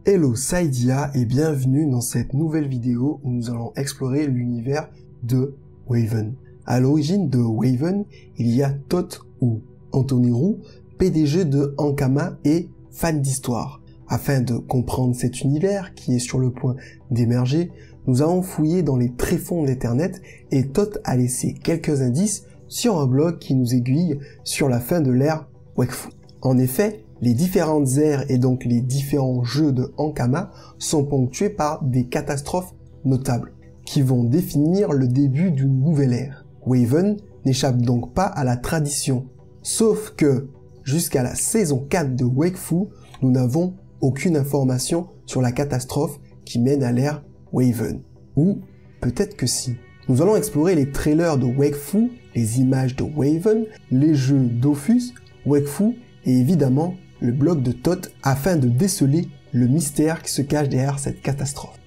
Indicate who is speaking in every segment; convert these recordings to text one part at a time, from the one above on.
Speaker 1: Hello Saidia et bienvenue dans cette nouvelle vidéo où nous allons explorer l'univers de Waven. À l'origine de Waven, il y a Toth ou Anthony Roux, PDG de Ankama et fan d'histoire. Afin de comprendre cet univers qui est sur le point d'émerger, nous avons fouillé dans les tréfonds d'Internet et Toth a laissé quelques indices sur un blog qui nous aiguille sur la fin de l'ère Wakfu. En effet, les différentes ères et donc les différents jeux de Ankama sont ponctués par des catastrophes notables qui vont définir le début d'une nouvelle ère. Waven n'échappe donc pas à la tradition, sauf que jusqu'à la saison 4 de Wakfu, nous n'avons aucune information sur la catastrophe qui mène à l'ère Waven. Ou peut-être que si. Nous allons explorer les trailers de Wakfu, les images de Waven, les jeux Dofus, Wakfu et évidemment le blog de Toth afin de déceler le mystère qui se cache derrière cette catastrophe.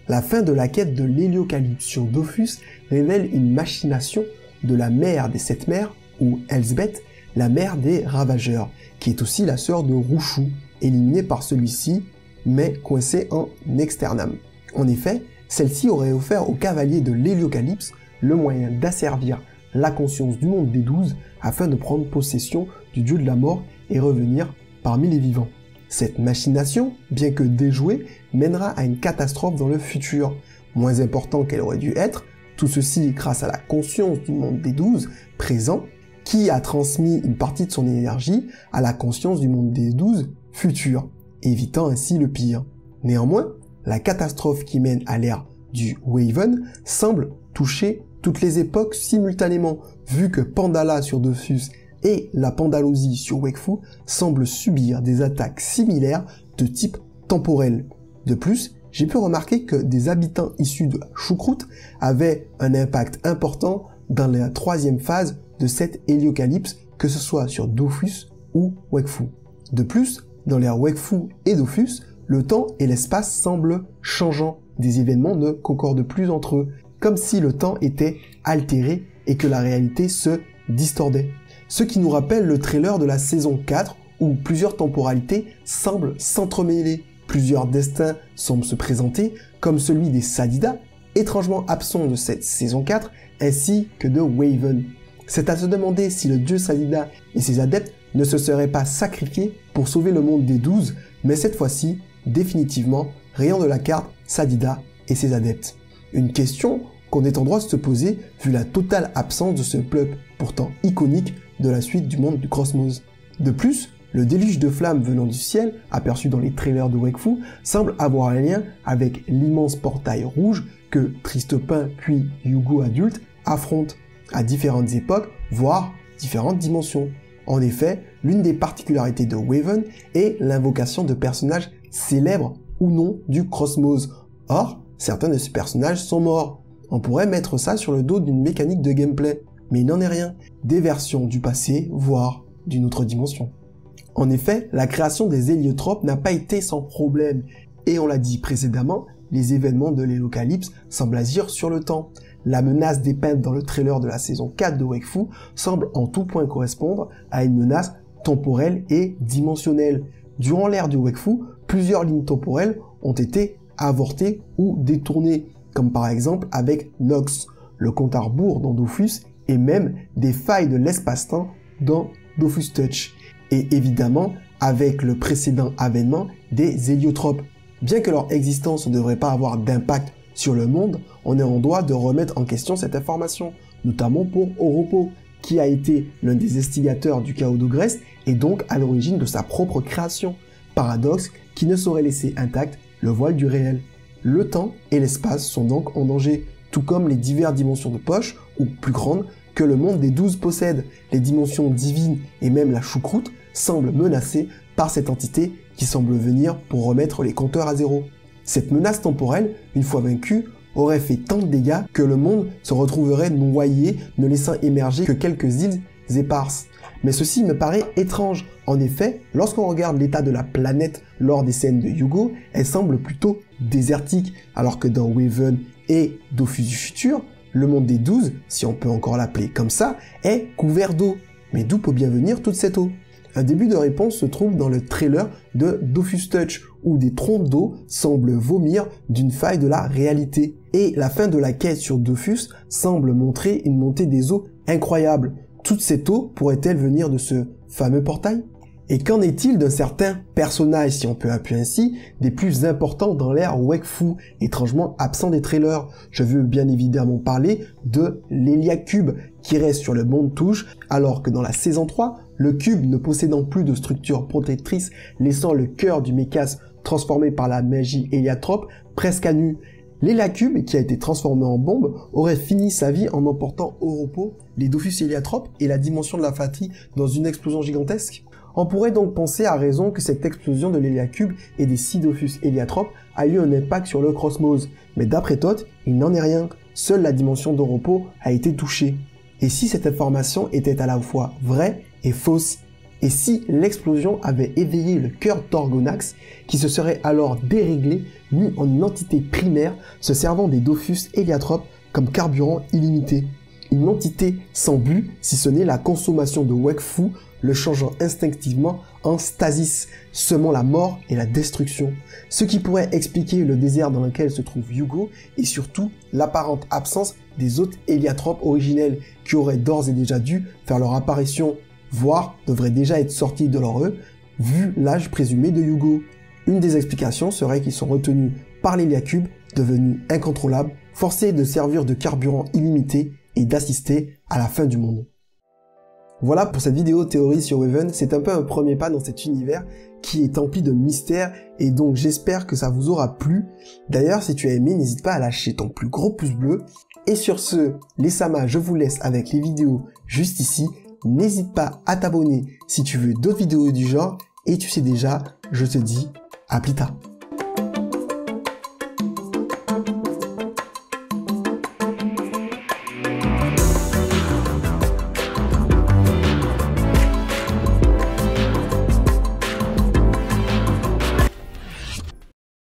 Speaker 1: La fin de la quête de l'héliocalypse sur Dofus révèle une machination de la mère des sept mères, ou Elsbeth, la mère des ravageurs, qui est aussi la sœur de Rouchou, éliminée par celui-ci, mais coincée en externam. En effet, celle-ci aurait offert aux cavaliers de l'héliocalypse le moyen d'asservir la conscience du monde des 12 afin de prendre possession du dieu de la mort et revenir parmi les vivants. Cette machination, bien que déjouée, mènera à une catastrophe dans le futur, moins important qu'elle aurait dû être, tout ceci grâce à la conscience du monde des 12 présent, qui a transmis une partie de son énergie à la conscience du monde des 12 futur, évitant ainsi le pire. Néanmoins, la catastrophe qui mène à l'ère du Waven semble toucher toutes les époques simultanément, vu que Pandala sur Dofus et la Pandalosie sur Wakfu semblent subir des attaques similaires de type temporel. De plus, j'ai pu remarquer que des habitants issus de la choucroute avaient un impact important dans la troisième phase de cette héliocalypse, que ce soit sur Dofus ou Wakfu. De plus, dans l'ère Wakfu et Dofus, le temps et l'espace semblent changeants, des événements ne concordent plus entre eux, comme si le temps était altéré et que la réalité se distordait. Ce qui nous rappelle le trailer de la saison 4 où plusieurs temporalités semblent s'entremêler. Plusieurs destins semblent se présenter comme celui des Sadida, étrangement absent de cette saison 4, ainsi que de Waven. C'est à se demander si le dieu Sadida et ses adeptes ne se seraient pas sacrifiés pour sauver le monde des 12, mais cette fois-ci, définitivement, rien de la carte Sadida et ses adeptes. Une question qu'on est en droit de se poser vu la totale absence de ce peuple pourtant iconique de la suite du monde du Cosmos. De plus, le déluge de flammes venant du ciel, aperçu dans les trailers de Wakfu, semble avoir un lien avec l'immense portail rouge que Tristopin puis Yugo adulte affrontent à différentes époques, voire différentes dimensions. En effet, l'une des particularités de Waven est l'invocation de personnages célèbres ou non du Cosmos. Or, certains de ces personnages sont morts. On pourrait mettre ça sur le dos d'une mécanique de gameplay, mais il n'en est rien. Des versions du passé, voire d'une autre dimension. En effet, la création des héliotropes n'a pas été sans problème, et on l'a dit précédemment, les événements de l'héliocalypse semblent agir sur le temps. La menace dépeinte dans le trailer de la saison 4 de Wakfu semble en tout point correspondre à une menace temporelle et dimensionnelle. Durant l'ère du Wakfu, plusieurs lignes temporelles ont été avortées ou détournées, comme par exemple avec Nox, le compte à rebours dans Dofus, et même des failles de l'espace-temps dans Dofus Touch. Et évidemment, avec le précédent avènement des héliotropes. Bien que leur existence ne devrait pas avoir d'impact sur le monde, on est en droit de remettre en question cette information, notamment pour Oropo, qui a été l'un des instigateurs du chaos d'Ogrest et donc à l'origine de sa propre création. Paradoxe qui ne saurait laisser intact le voile du réel. Le temps et l'espace sont donc en danger, tout comme les diverses dimensions de poche, ou plus grandes, que le monde des 12 possède. Les dimensions divines et même la choucroute semblent menacées par cette entité qui semble venir pour remettre les compteurs à zéro. Cette menace temporelle, une fois vaincue, aurait fait tant de dégâts que le monde se retrouverait noyé, ne laissant émerger que quelques îles éparses. Mais ceci me paraît étrange. En effet, lorsqu'on regarde l'état de la planète lors des scènes de Yugo, elle semble plutôt désertique, alors que dans Waven et Dofus du futur, le monde des 12, si on peut encore l'appeler comme ça, est couvert d'eau. Mais d'où peut bien venir toute cette eau? Un début de réponse se trouve dans le trailer de Dofus Touch, où des trompes d'eau semblent vomir d'une faille de la réalité. Et la fin de la quête sur Dofus semble montrer une montée des eaux incroyable. Toute cette eau pourrait-elle venir de ce fameux portail? Et qu'en est-il d'un certain personnage, si on peut appeler ainsi, des plus importants dans l'ère Wakfu, étrangement absent des trailers? Je veux bien évidemment parler de l'Héliacube, qui reste sur le monde touche, alors que dans la saison 3, le cube ne possédant plus de structure protectrice, laissant le cœur du Mécas transformé par la magie héliatrope presque à nu. L'Héliacube, qui a été transformé en bombe, aurait fini sa vie en emportant au repos les Dofus héliatropes et la dimension de la fratrie dans une explosion gigantesque. On pourrait donc penser à raison que cette explosion de l'Héliacube et des 6 Dofus héliatropes a eu un impact sur le Cosmos, mais d'après Toth, il n'en est rien, seule la dimension de repos a été touchée. Et si cette information était à la fois vraie et fausse? Et si l'explosion avait éveillé le cœur d'Orgonax, qui se serait alors déréglé, mis en une entité primaire, se servant des Dofus héliatropes comme carburant illimité? Une entité sans but, si ce n'est la consommation de Wakfu, le changeant instinctivement en stasis, semant la mort et la destruction. Ce qui pourrait expliquer le désert dans lequel se trouve Hugo et surtout l'apparente absence des autres héliatropes originels qui auraient d'ores et déjà dû faire leur apparition, voire devraient déjà être sortis de leur œuf, vu l'âge présumé de Hugo. Une des explications serait qu'ils sont retenus par l'Héliacube, devenu incontrôlable, forcés de servir de carburant illimité et d'assister à la fin du monde. Voilà pour cette vidéo théorie sur Waven, c'est un peu un premier pas dans cet univers qui est empli de mystères et donc j'espère que ça vous aura plu. D'ailleurs, si tu as aimé, n'hésite pas à lâcher ton plus gros pouce bleu. Et sur ce, les Samas, je vous laisse avec les vidéos juste ici. N'hésite pas à t'abonner si tu veux d'autres vidéos du genre et tu sais déjà, je te dis à plus tard.